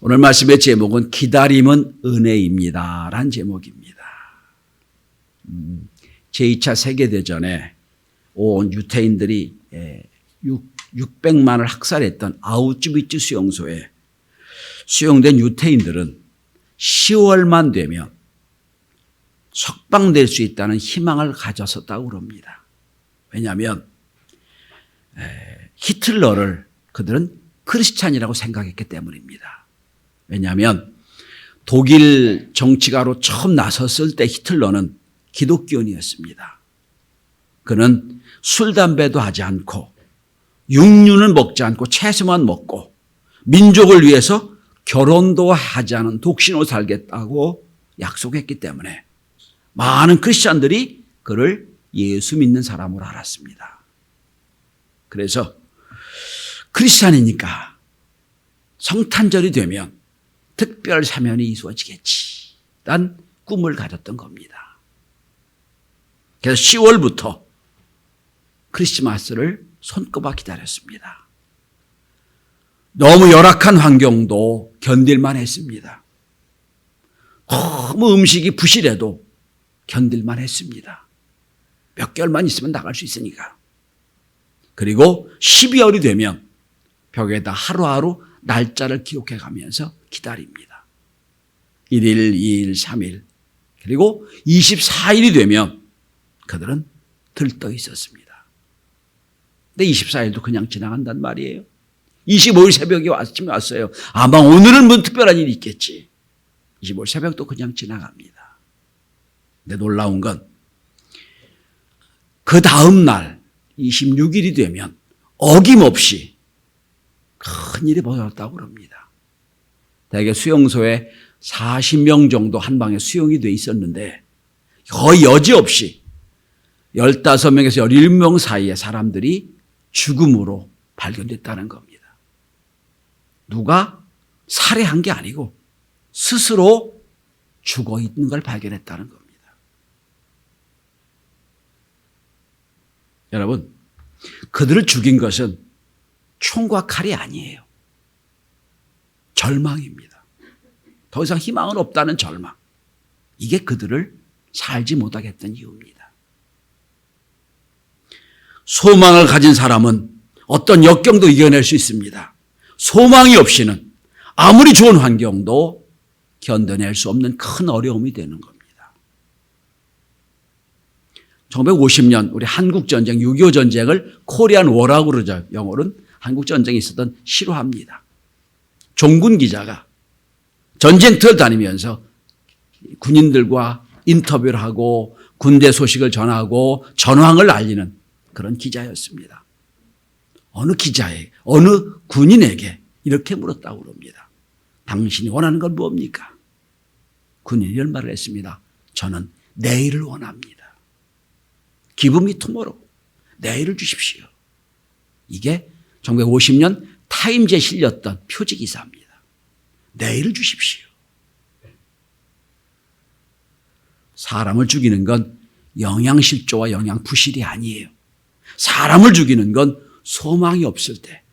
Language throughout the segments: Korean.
오늘 말씀의 제목은 기다림은 은혜입니다 라는 제목입니다. 제2차 세계대전에 온 유태인들이 600만을 학살했던 아우슈비츠 수용소에 수용된 유태인들은 10월만 되면 석방될 수 있다는 희망을 가졌었다고 그럽니다. 왜냐하면 히틀러를 그들은 크리스찬이라고 생각했기 때문입니다. 왜냐하면 독일 정치가로 처음 나섰을 때 히틀러는 기독교인이었습니다. 그는 술, 담배도 하지 않고 육류는 먹지 않고 채소만 먹고 민족을 위해서 결혼도 하지 않은 독신으로 살겠다고 약속했기 때문에 많은 크리스찬들이 그를 예수 믿는 사람으로 알았습니다. 그래서 크리스찬이니까 성탄절이 되면 특별 사면이 이루어지겠지 란 꿈을 가졌던 겁니다. 그래서 10월부터 크리스마스를 손꼽아 기다렸습니다. 너무 열악한 환경도 견딜만 했습니다. 너무 음식이 부실해도 견딜만 했습니다. 몇 개월만 있으면 나갈 수 있으니까. 그리고 12월이 되면 벽에다 하루하루 날짜를 기록해 가면서 기다립니다. 1일, 2일, 3일 그리고 24일이 되면 그들은 들떠 있었습니다. 근데 24일도 그냥 지나간단 말이에요. 25일 새벽에 아침에 왔어요. 아마 오늘은 뭐 특별한 일이 있겠지. 25일 새벽도 그냥 지나갑니다. 근데 놀라운 건 그 다음 날 26일이 되면 어김없이 큰 일이 벌어졌다고 그럽니다. 대개 수용소에 40명 정도 한 방에 수용이 돼 있었는데 거의 여지없이 15명에서 17명 사이에 사람들이 죽음으로 발견됐다는 겁니다. 누가 살해한 게 아니고 스스로 죽어 있는 걸 발견했다는 겁니다. 여러분, 그들을 죽인 것은 총과 칼이 아니에요. 절망입니다. 더 이상 희망은 없다는 절망. 이게 그들을 살지 못하게 했던 이유입니다. 소망을 가진 사람은 어떤 역경도 이겨낼 수 있습니다. 소망이 없이는 아무리 좋은 환경도 견뎌낼 수 없는 큰 어려움이 되는 겁니다. 1950년 우리 한국전쟁, 6.25 전쟁을 코리안 워라고 그러죠. 영어로는 한국전쟁이 있었던 실화입니다. 종군 기자가 전쟁터를 다니면서 군인들과 인터뷰를 하고 군대 소식을 전하고 전황을 알리는 그런 기자였습니다. 어느 군인에게 이렇게 물었다고 그럽니다. 당신이 원하는 건 뭡니까? 군인이 이런 말을 했습니다. 저는 내일을 원합니다. Give me tomorrow. 내일을 주십시오. 이게 1950년 타임즈에 실렸던 표지기사입니다. 내일을 주십시오. 사람을 죽이는 건 영양실조와 영양부실이 아니에요. 사람을 죽이는 건 소망이 없을 때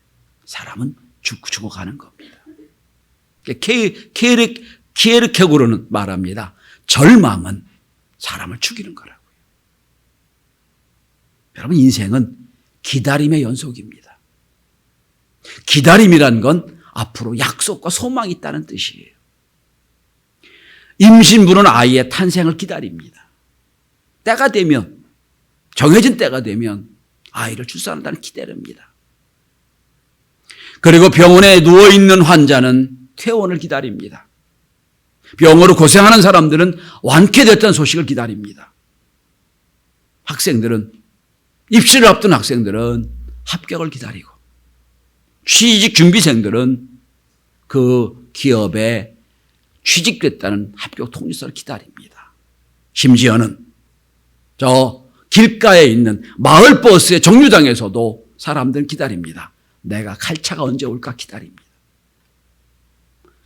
사람은 죽어가는 겁니다. 키에르케고르는 말합니다. 절망은 사람을 죽이는 거라고요. 여러분, 인생은 기다림의 연속입니다. 기다림이란 건 앞으로 약속과 소망이 있다는 뜻이에요. 임신부는 아이의 탄생을 기다립니다. 때가 되면, 정해진 때가 되면 아이를 출산한다는 기다립니다. 그리고 병원에 누워있는 환자는 퇴원을 기다립니다. 병으로 고생하는 사람들은 완쾌됐다는 소식을 기다립니다. 학생들은, 입시를 앞둔 학생들은 합격을 기다리고, 취직 준비생들은 그 기업에 취직됐다는 합격 통지서를 기다립니다. 심지어는 저 길가에 있는 마을버스의 정류장에서도 사람들은 기다립니다. 내가 갈 차가 언제 올까 기다립니다.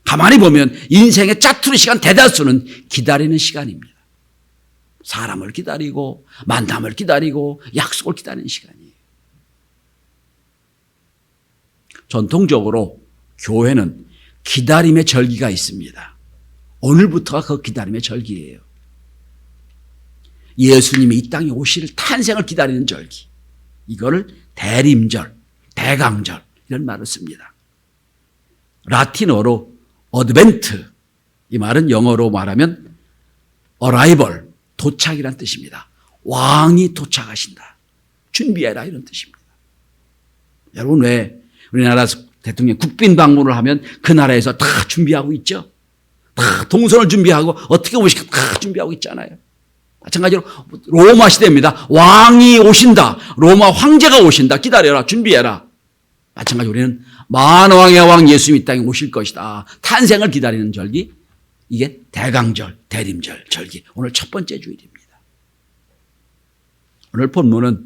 가만히 보면 인생의 짜투리 시간 대다수는 기다리는 시간입니다. 사람을 기다리고 만남을 기다리고 약속을 기다리는 시간이에요. 전통적으로 교회는 기다림의 절기가 있습니다. 오늘부터가 그 기다림의 절기예요. 예수님이 이 땅에 오실 탄생을 기다리는 절기. 이거를 대림절, 대강절 이런 말을 씁니다. 라틴어로 어드벤트, 이 말은 영어로 말하면 arrival, 도착이란 뜻입니다. 왕이 도착하신다. 준비해라 이런 뜻입니다. 여러분 왜 우리나라 대통령 국빈 방문을 하면 그 나라에서 다 준비하고 있죠? 다 동선을 준비하고 어떻게 오실까 다 준비하고 있잖아요. 마찬가지로 로마 시대입니다. 왕이 오신다. 로마 황제가 오신다. 기다려라. 준비해라. 마찬가지로 우리는 만왕의 왕 예수님이 이 땅에 오실 것이다. 탄생을 기다리는 절기. 이게 대강절, 대림절, 절기. 오늘 첫 번째 주일입니다. 오늘 본문은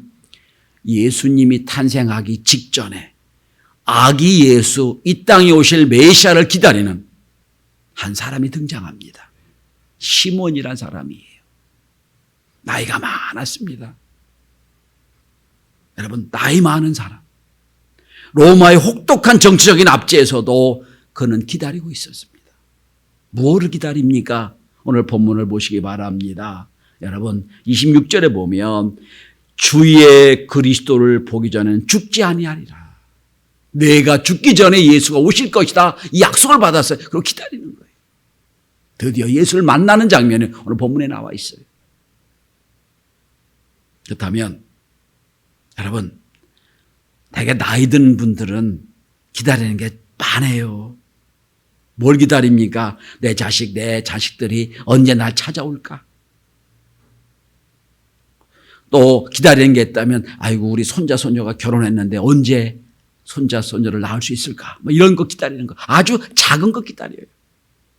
예수님이 탄생하기 직전에 아기 예수, 이 땅에 오실 메시아를 기다리는 한 사람이 등장합니다. 시몬이란 사람이에요. 나이가 많았습니다. 여러분, 나이 많은 사람. 로마의 혹독한 정치적인 압제에서도 그는 기다리고 있었습니다. 무엇을 기다립니까? 오늘 본문을 보시기 바랍니다. 여러분, 26절에 보면 주의 그리스도를 보기 전에는 죽지 아니하리라. 내가 죽기 전에 예수가 오실 것이다. 이 약속을 받았어요. 그리고 기다리는 거예요. 드디어 예수를 만나는 장면이 오늘 본문에 나와 있어요. 그렇다면 여러분, 되게 나이 든 분들은 기다리는 게 많아요. 뭘 기다립니까? 내 자식들이 언제 날 찾아올까? 또 기다리는 게 있다면 아이고 우리 손자 손녀가 결혼했는데 언제 손자 손녀를 낳을 수 있을까? 뭐 이런 거 기다리는 거. 아주 작은 거 기다려요.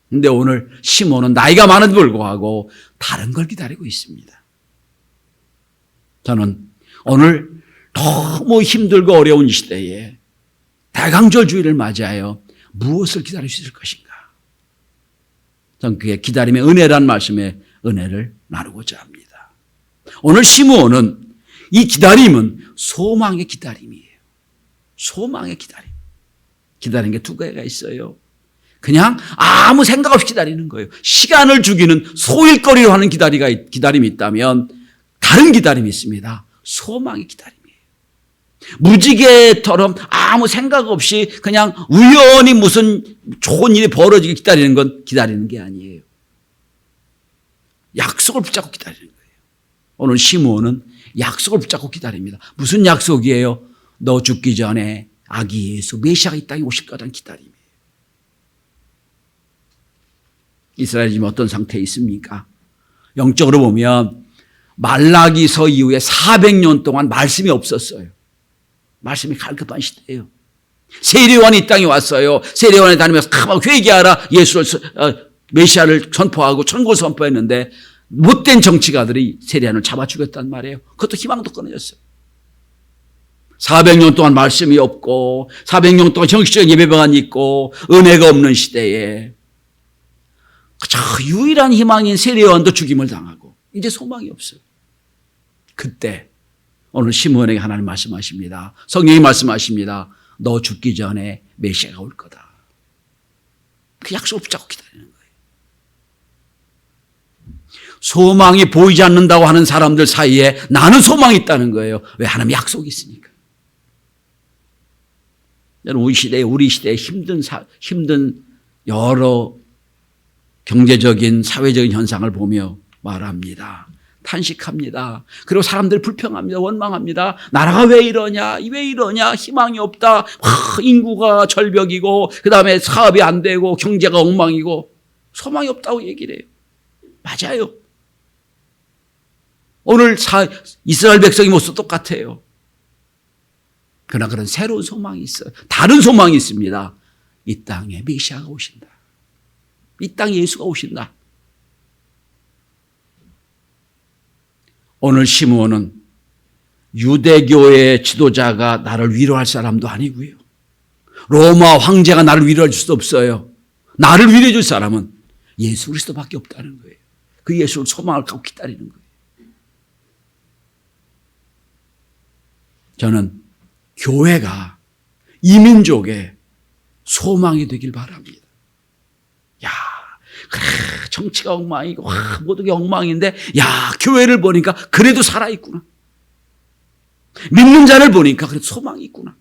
근데 오늘 시몬은 나이가 많은데도 불구하고 다른 걸 기다리고 있습니다. 저는 오늘 너무 힘들고 어려운 시대에 대강절 주일을 맞이하여 무엇을 기다릴 수 있을 것인가? 저는 그게 기다림의 은혜란 말씀에 은혜를 나누고자 합니다. 오늘 시므온은 이 기다림은 소망의 기다림이에요. 소망의 기다림. 기다리는 게 두 가지가 있어요. 그냥 아무 생각 없이 기다리는 거예요. 시간을 죽이는 소일거리로 하는 기다림이 있다면 다른 기다림이 있습니다. 소망의 기다림이에요. 무지개처럼 아무 생각 없이 그냥 우연히 무슨 좋은 일이 벌어지게 기다리는 건 기다리는 게 아니에요. 약속을 붙잡고 기다리는 거예요. 오늘 시므온은 약속을 붙잡고 기다립니다. 무슨 약속이에요? 너 죽기 전에 아기 예수 메시아가 이 땅에 오실 거라는 기다림이에요. 이스라엘이 지금 어떤 상태에 있습니까? 영적으로 보면 말라기서 이후에 400년 동안 말씀이 없었어요. 말씀이 갈급한 시대예요. 세례요한이 이 땅에 왔어요. 세례요한에 다니면서 막 회개하라 예수를 메시아를 선포하고 천국을 선포했는데 못된 정치가들이 세례요한을 잡아 죽였단 말이에요. 그것도 희망도 끊어졌어요. 400년 동안 말씀이 없고 400년 동안 정식적인 예배방이 있고 은혜가 없는 시대에 저 유일한 희망인 세례요한도 죽임을 당하고 이제 소망이 없어요. 그때 오늘 시므온에게 하나님 말씀하십니다. 성령이 말씀하십니다. 너 죽기 전에 메시아가 올 거다. 그 약속을 붙잡고 기다리는 거예요. 소망이 보이지 않는다고 하는 사람들 사이에 나는 소망이 있다는 거예요. 왜? 하나님 약속이 있으니까. 우리 시대에 힘든 여러 경제적인 사회적인 현상을 보며 말합니다. 탄식합니다. 그리고 사람들 불평합니다. 원망합니다. 나라가 왜 이러냐? 희망이 없다. 인구가 절벽이고 그 다음에 사업이 안 되고 경제가 엉망이고 소망이 없다고 얘기를 해요. 맞아요. 오늘 이스라엘 백성의 모습도 똑같아요. 그러나 그런 새로운 소망이 있어요. 다른 소망이 있습니다. 이 땅에 메시아가 오신다. 이 땅에 예수가 오신다. 오늘 시므온은 유대교의 지도자가 나를 위로할 사람도 아니고요. 로마 황제가 나를 위로해 줄 수 없어요. 나를 위로해 줄 사람은 예수 그리스도밖에 없다는 거예요. 그 예수를 소망을 갖고 기다리는 거예요. 저는 교회가 이민족의 소망이 되길 바랍니다. 그래, 정치가 엉망이고 모든 게 엉망인데 야, 교회를 보니까 그래도 살아있구나. 믿는 자를 보니까 그래도 소망이 있구나.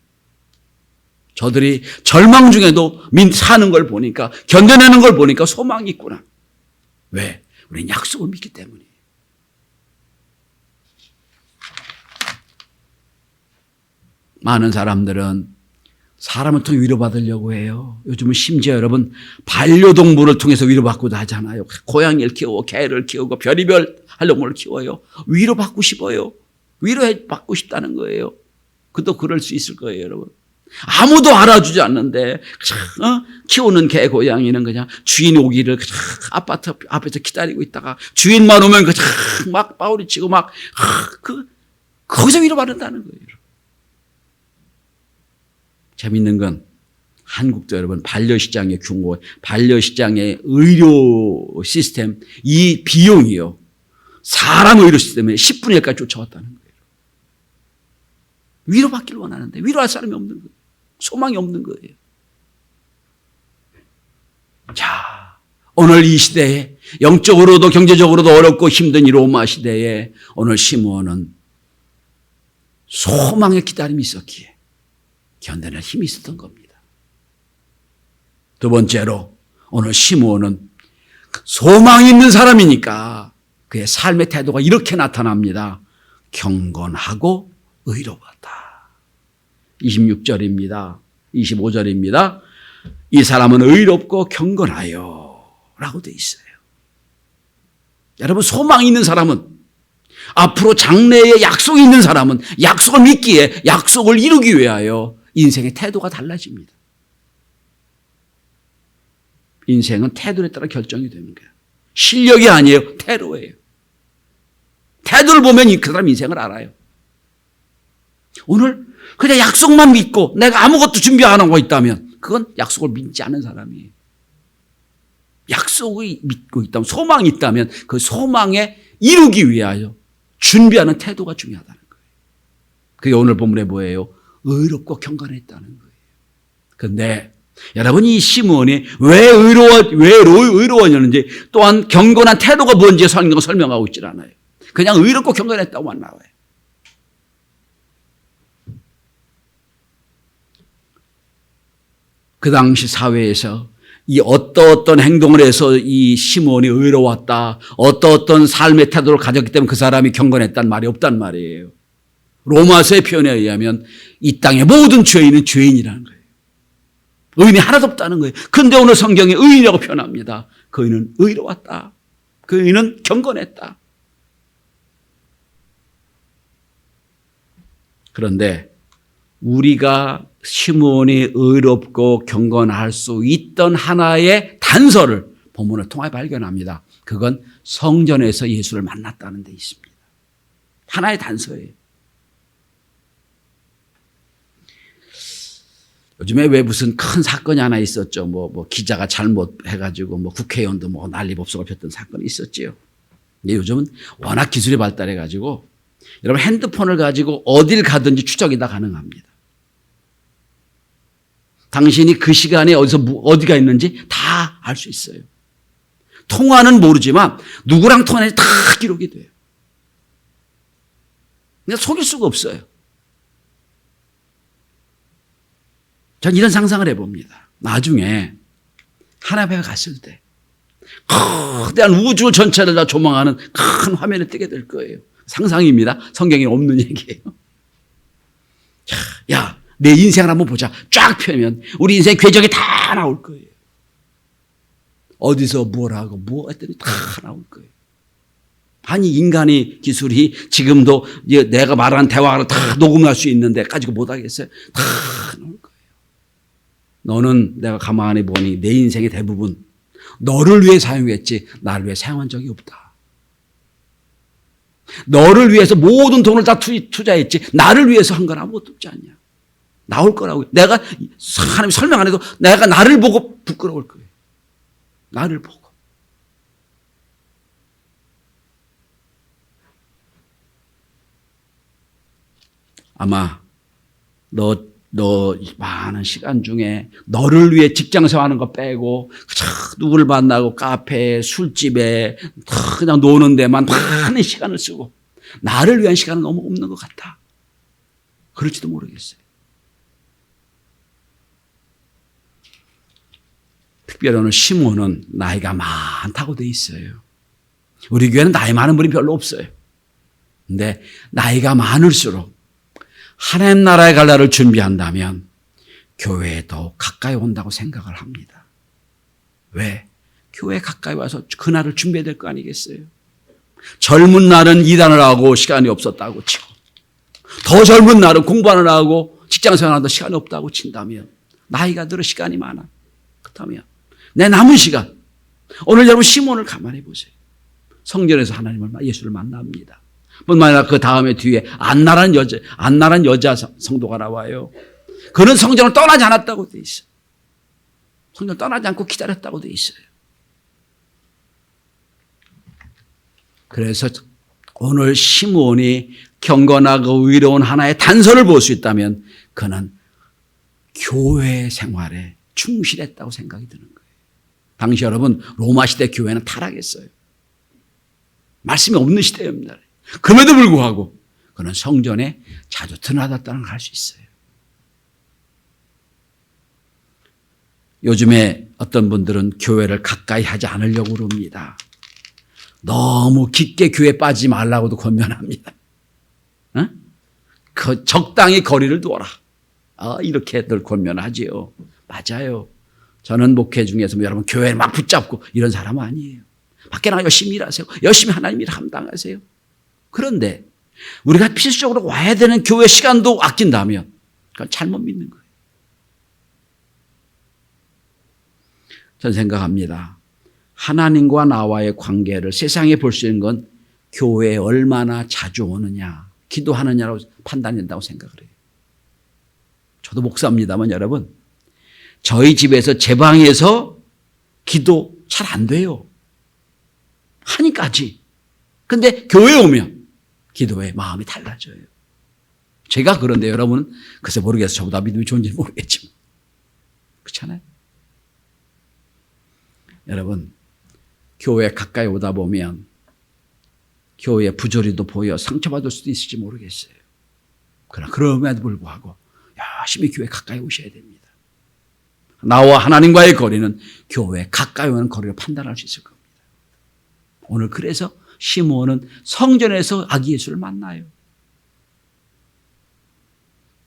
저들이 절망 중에도 사는 걸 보니까, 견뎌내는 걸 보니까 소망이 있구나. 왜? 우리는 약속을 믿기 때문이에요. 많은 사람들은 사람을 통해 위로받으려고 해요. 요즘은 심지어 여러분 반려동물을 통해서 위로받고도 하잖아요. 고양이를 키우고 개를 키우고 별의별 반려동물을 키워요. 위로받고 싶어요. 위로받고 싶다는 거예요. 그도 그럴 수 있을 거예요, 여러분. 아무도 알아주지 않는데 키우는 개 고양이는 그냥 주인 오기를 아파트 앞에서 기다리고 있다가 주인만 오면 막 빠우리치고 막 거기서 위로받는다는 거예요. 재밌는 건 한국도 여러분 반려시장의 규모, 반려시장의 의료 시스템, 이 비용이요. 사람 의료 시스템에 10분의 1까지 쫓아왔다는 거예요. 위로받기를 원하는데 위로할 사람이 없는 거예요. 소망이 없는 거예요. 자, 오늘 이 시대에 영적으로도 경제적으로도 어렵고 힘든 이 로마 시대에 오늘 시므온은 소망의 기다림이 있었기에 견뎌낼 힘이 있었던 겁니다. 두 번째로 오늘 시므온은 소망이 있는 사람이니까 그의 삶의 태도가 이렇게 나타납니다. 경건하고 의로웠다. 26절입니다. 25절입니다. 이 사람은 의롭고 경건하여 라고 되어 있어요. 여러분 소망이 있는 사람은 앞으로 장래에 약속이 있는 사람은 약속을 믿기에 약속을 이루기 위하여 인생의 태도가 달라집니다. 인생은 태도에 따라 결정이 되는 거예요. 실력이 아니에요. 태도예요. 태도를 보면 그 사람 인생을 알아요. 오늘 그냥 약속만 믿고 내가 아무것도 준비 안 하고 있다면 그건 약속을 믿지 않은 사람이에요. 약속을 믿고 있다면 소망이 있다면 그 소망에 이루기 위하여 준비하는 태도가 중요하다는 거예요. 그게 오늘 본문에 뭐예요? 의롭고 경건했다는 거예요. 그런데 여러분 이 시므온이 왜 의로웠는지 또한 경건한 태도가 뭔지 성경은 설명하고 있질 않아요. 그냥 의롭고 경건했다고만 나와요. 그 당시 사회에서 이 어떤 행동을 해서 이 시므온이 의로웠다, 어떤 삶의 태도를 가졌기 때문에 그 사람이 경건했다는 말이 없단 말이에요. 로마서의 표현에 의하면 이 땅의 모든 죄인은 죄인이라는 거예요. 의인이 하나도 없다는 거예요. 그런데 오늘 성경에 의인이라고 표현합니다. 그 의인은 의로웠다. 그 의인은 경건했다. 그런데 우리가 시므온이 의롭고 경건할 수 있던 하나의 단서를 본문을 통해 발견합니다. 그건 성전에서 예수를 만났다는 데 있습니다. 하나의 단서예요. 요즘에 왜 무슨 큰 사건이 하나 있었죠. 뭐 기자가 잘못해가지고 국회의원도 난리 법석을 폈던 사건이 있었지요. 근데 요즘은 워낙 기술이 발달해가지고 여러분 핸드폰을 가지고 어딜 가든지 추적이 다 가능합니다. 당신이 그 시간에 어디가 있는지 다 알 수 있어요. 통화는 모르지만 누구랑 통화했는지 다 기록이 돼요. 그러니까 속일 수가 없어요. 전 이런 상상을 해봅니다. 나중에 하나님 앞에 갔을 때 거대한 우주 전체를 다 조망하는 큰 화면에 뜨게 될 거예요. 상상입니다. 성경에 없는 얘기예요. 야, 내 인생을 한번 보자. 쫙 펴면 우리 인생 궤적이 다 나올 거예요. 어디서 뭘 하고 뭐 했더니 다 나올 거예요. 아니 인간의 기술이 지금도 내가 말하는 대화를 다 녹음할 수 있는데 가지고 못하겠어요? 다 나올 거예요. 너는 내가 가만히 보니 내 인생의 대부분 너를 위해 사용했지 나를 위해 사용한 적이 없다. 너를 위해서 모든 돈을 다 투자했지 나를 위해서 한 건 아무것도 없지 않냐. 나올 거라고. 내가 하나님 설명 안 해도 내가 나를 보고 부끄러울 거예요. 나를 보고. 아마 너 너 많은 시간 중에 너를 위해 직장 생활하는 거 빼고 누구를 만나고 카페에 술집에 그냥 노는 데만 많은 시간을 쓰고 나를 위한 시간은 너무 없는 것 같아. 그럴지도 모르겠어요. 특별히 오늘 시몬은 나이가 많다고 돼 있어요. 우리 교회는 나이 많은 분이 별로 없어요. 근데 나이가 많을수록 하나님 나라에 갈 날을 준비한다면 교회에 더 가까이 온다고 생각을 합니다. 왜? 교회에 가까이 와서 그날을 준비해야 될 거 아니겠어요? 젊은 날은 이단을 하고 시간이 없었다고 치고 더 젊은 날은 공부하느라 하고 직장생활하다 시간이 없다고 친다면 나이가 들어 시간이 많아. 그렇다면 내 남은 시간 오늘 여러분 시몬을 가만히 보세요. 성전에서 예수를 만납니다. 뿐만 아니라 그 다음에 뒤에 안나란 여자 성도가 나와요. 그는 성전을 떠나지 않았다고 돼 있어요. 성전을 떠나지 않고 기다렸다고 돼 있어요. 그래서 오늘 시므온이 경건하고 의로운 하나의 단서를 볼 수 있다면 그는 교회 생활에 충실했다고 생각이 드는 거예요. 당시 여러분 로마 시대 교회는 타락했어요. 말씀이 없는 시대입니다. 그럼에도 불구하고 그는 성전에 자주 드나들었다는 걸 알 수 있어요. 요즘에 어떤 분들은 교회를 가까이 하지 않으려고 그럽니다. 너무 깊게 교회에 빠지지 말라고도 권면합니다. 적당히 거리를 두어라. 이렇게들 권면하지요. 맞아요. 저는 목회 중에서 여러분 교회를 막 붙잡고 이런 사람은 아니에요. 밖에 나가 열심히 일하세요. 열심히 하나님 일 감당하세요. 그런데 우리가 필수적으로 와야 되는 교회 시간도 아낀다면 그건 잘못 믿는 거예요. 저는 생각합니다. 하나님과 나와의 관계를 세상에 볼 수 있는 건 교회에 얼마나 자주 오느냐, 기도하느냐로 판단이 된다고 생각을 해요. 저도 목사입니다만 여러분, 저희 집에서 제 방에서 기도 잘 안 돼요. 하니까지. 근데 교회에 오면 기도에 마음이 달라져요. 제가 그런데 여러분은 글쎄 모르겠어요. 저보다 믿음이 좋은지 모르겠지만. 그렇잖아요. 여러분, 교회에 가까이 오다 보면 교회의 부조리도 보여 상처받을 수도 있을지 모르겠어요. 그러나 그럼에도 불구하고 열심히 교회 가까이 오셔야 됩니다. 나와 하나님과의 거리는 교회에 가까이 오는 거리를 판단할 수 있을 겁니다. 오늘 그래서 시므온은 성전에서 아기 예수를 만나요.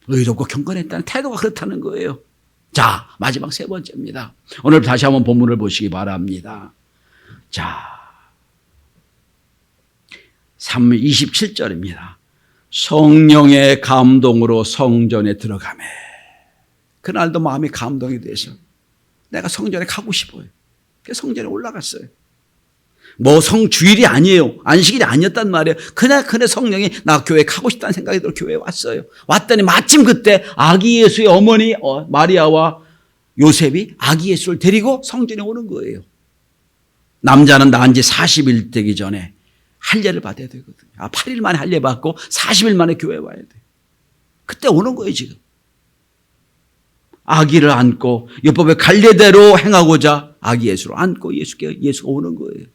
의롭고 경건했다는 태도가 그렇다는 거예요. 자, 마지막 세 번째입니다. 오늘 다시 한번 본문을 보시기 바랍니다. 자, 27절입니다. 성령의 감동으로 성전에 들어가매. 그날도 마음이 감동이 돼서 내가 성전에 가고 싶어요. 그래서 성전에 올라갔어요. 뭐 성주일이 아니에요. 안식일이 아니었단 말이에요. 그날 성령이 나 교회에 가고 싶다는 생각이 들어 교회에 왔어요. 왔더니 마침 그때 아기 예수의 어머니 마리아와 요셉이 아기 예수를 데리고 성전에 오는 거예요. 남자는 낳은 지 40일 되기 전에 할례를 받아야 되거든요. 8일 만에 할례 받고 40일 만에 교회에 와야 돼요. 그때 오는 거예요 지금. 아기를 안고 율법의 갈례대로 행하고자 아기 예수를 안고 예수가 오는 거예요.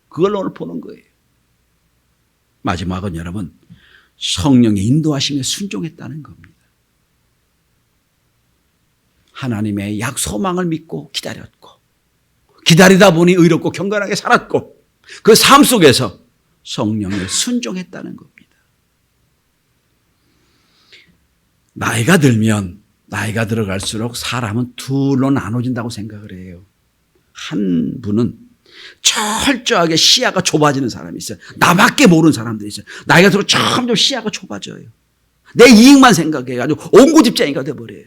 그걸 오늘 보는 거예요. 마지막은 여러분 성령의 인도하심에 순종했다는 겁니다. 하나님의 약소망을 믿고 기다렸고 기다리다 보니 의롭고 경건하게 살았고 그 삶 속에서 성령에 순종했다는 겁니다. 나이가 들어갈수록 사람은 둘로 나눠진다고 생각을 해요. 한 분은 철저하게 시야가 좁아지는 사람이 있어요. 나밖에 모르는 사람들이 있어요. 나이가 들어 점점 시야가 좁아져요. 내 이익만 생각해요. 아주 옹고집쟁이가 돼버려요.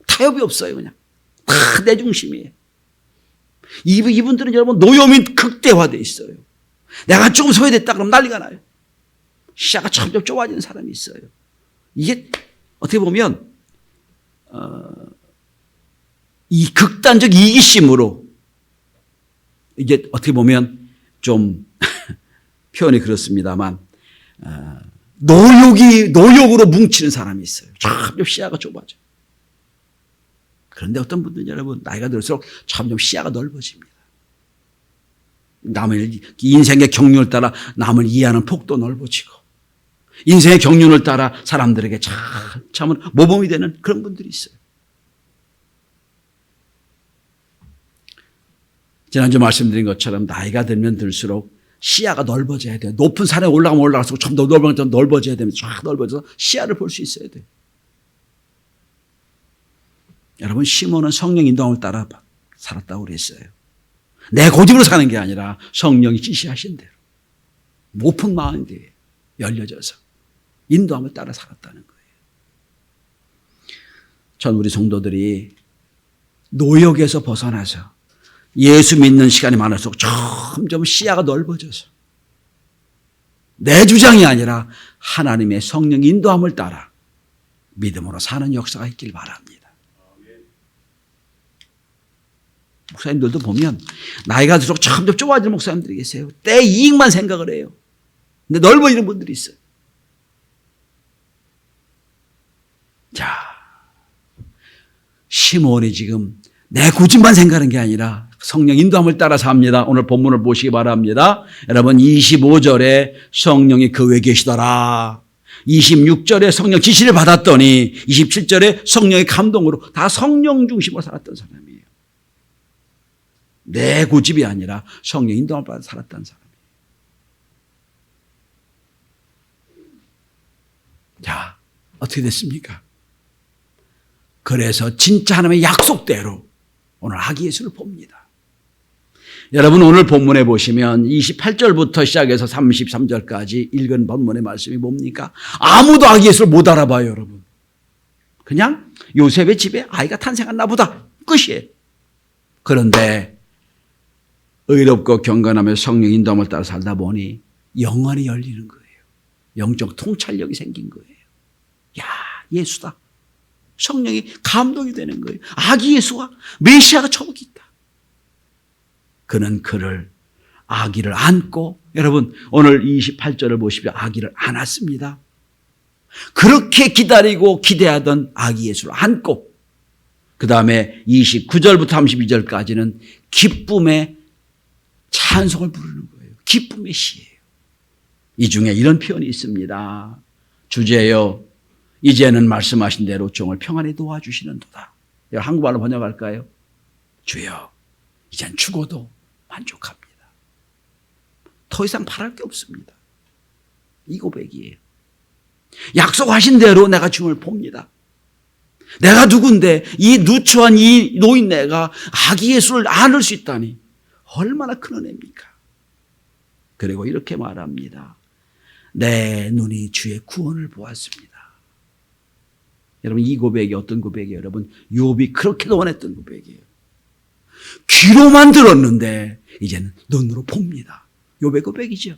타협이 없어요. 그냥 다 내 중심이에요. 이분들은 여러분 노여민 극대화되어 있어요. 내가 조금 소외됐다 그러면 난리가 나요. 시야가 점점 좁아지는 사람이 있어요. 이게 어떻게 보면 이 극단적 이기심으로 이게 어떻게 보면 좀 표현이 그렇습니다만 노욕으로 뭉치는 사람이 있어요. 점점 시야가 좁아져. 그런데 어떤 분들은 여러분 나이가 들수록 점점 시야가 넓어집니다. 남의 인생의 경륜을 따라 남을 이해하는 폭도 넓어지고 인생의 경륜을 따라 사람들에게 참은 모범이 되는 그런 분들이 있어요. 지난주 말씀드린 것처럼 나이가 들면 들수록 시야가 넓어져야 돼요. 높은 산에 올라가면 올라갈수록 좀 더 넓어져야 됩니다. 쫙 넓어져서 시야를 볼 수 있어야 돼요. 여러분 시몬은 성령 인도함을 따라 살았다고 그랬어요. 내 고집으로 사는 게 아니라 성령이 지시하신 대로 높은 마음에 열려져서 인도함을 따라 살았다는 거예요. 전 우리 성도들이 노역에서 벗어나서 예수 믿는 시간이 많을수록 점점 시야가 넓어져서 내 주장이 아니라 하나님의 성령 인도함을 따라 믿음으로 사는 역사가 있길 바랍니다. 목사님들도 보면 나이가 들수록 점점 좁아지는 목사님들이 계세요. 때 이익만 생각을 해요. 근데 넓어지는 분들이 있어요. 자, 시몬이 지금 내 고집만 생각하는 게 아니라 성령 인도함을 따라 삽니다. 오늘 본문을 보시기 바랍니다. 여러분 25절에 성령이 그 위에 계시더라. 26절에 성령 지시를 받았더니 27절에 성령의 감동으로 다 성령 중심으로 살았던 사람이에요. 내 고집이 아니라 성령 인도함을 받아 살았다는 사람이에요. 자, 어떻게 됐습니까? 그래서 진짜 하나님의 약속대로 오늘 아기 예수를 봅니다. 여러분 오늘 본문에 보시면 28절부터 시작해서 33절까지 읽은 본문의 말씀이 뭡니까? 아무도 아기 예수를 못 알아봐요, 여러분. 그냥 요셉의 집에 아이가 탄생했나 보다. 끝이에요. 그런데 의롭고 경건하며 성령 인도함을 따라 살다 보니 영안이 열리는 거예요. 영적 통찰력이 생긴 거예요. 야, 예수다. 성령이 감동이 되는 거예요. 아기 예수와 메시아가 저기 있다. 그는 그를 아기를 안고 여러분 오늘 28절을 보십시오. 아기를 안았습니다. 그렇게 기다리고 기대하던 아기 예수를 안고 그 다음에 29절부터 32절까지는 기쁨의 찬송을 부르는 거예요. 기쁨의 시예요. 이 중에 이런 표현이 있습니다. 주제여 이제는 말씀하신 대로 종을 평안히 도와주시는도다. 한국말로 번역할까요? 주여 이젠 죽어도 만족합니다. 더 이상 바랄 게 없습니다. 이 고백이에요. 약속하신 대로 내가 주님을 봅니다. 내가 누군데 이 누추한 이 노인네가 아기 예수를 안을 수 있다니 얼마나 큰 은혜입니까? 그리고 이렇게 말합니다. 내 눈이 주의 구원을 보았습니다. 여러분 이 고백이 어떤 고백이에요? 여러분 욥이 그렇게도 원했던 고백이에요. 귀로만 들었는데 이제는 눈으로 봅니다. 욥의 고백이죠.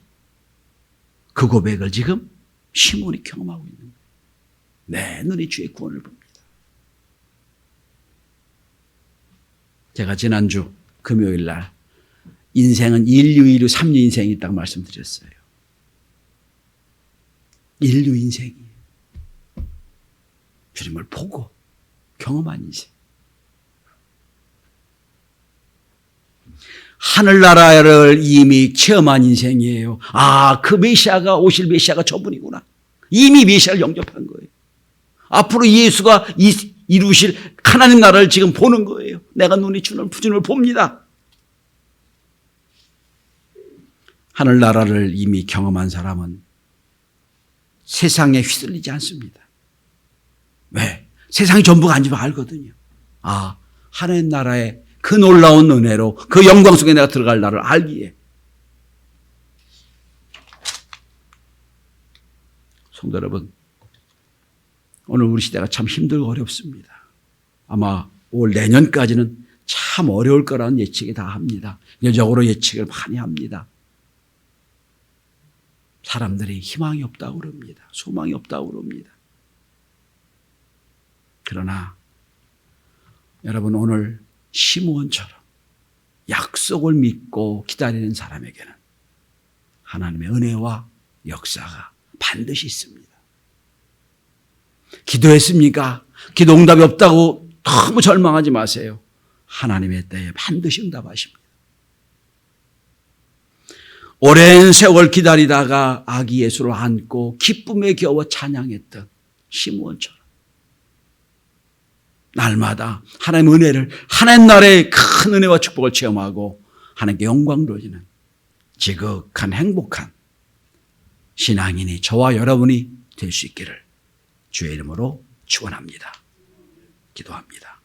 그 고백을 지금 시몬이 경험하고 있는 거예요. 내 눈이 주의 구원을 봅니다. 제가 지난주 금요일 날 인생은 1류, 2류, 3류 인생이 있다고 말씀드렸어요. 1류 인생이에요. 주님을 보고 경험한 인생. 하늘나라를 이미 체험한 인생이에요. 아, 그 메시아가 오실 메시아가 저분이구나. 이미 메시아를 영접한 거예요. 앞으로 예수가 이루실 하나님 나라를 지금 보는 거예요. 내가 눈이 주님을 봅니다. 하늘나라를 이미 경험한 사람은 세상에 휘둘리지 않습니다. 왜? 세상이 전부가 아닌 줄 알거든요. 아, 하나님 나라의 그 놀라운 은혜로 그 영광 속에 내가 들어갈 나를 알기에. 성도 여러분, 오늘 우리 시대가 참 힘들고 어렵습니다. 아마 올 내년까지는 참 어려울 거라는 예측이 다 합니다. 여적으로 예측을 많이 합니다. 사람들이 희망이 없다고 그럽니다. 소망이 없다고 그럽니다. 그러나 여러분 오늘 시므온처럼 약속을 믿고 기다리는 사람에게는 하나님의 은혜와 역사가 반드시 있습니다. 기도했습니까? 기도 응답이 없다고 너무 절망하지 마세요. 하나님의 때에 반드시 응답하십니다. 오랜 세월 기다리다가 아기 예수를 안고 기쁨에 겨워 찬양했던 시므온처럼 날마다 하나님의 은혜를, 하나님 나라의 큰 은혜와 축복을 체험하고 하나님께 영광 돌리는 지극한 행복한 신앙인이 저와 여러분이 될 수 있기를 주의 이름으로 축원합니다. 기도합니다.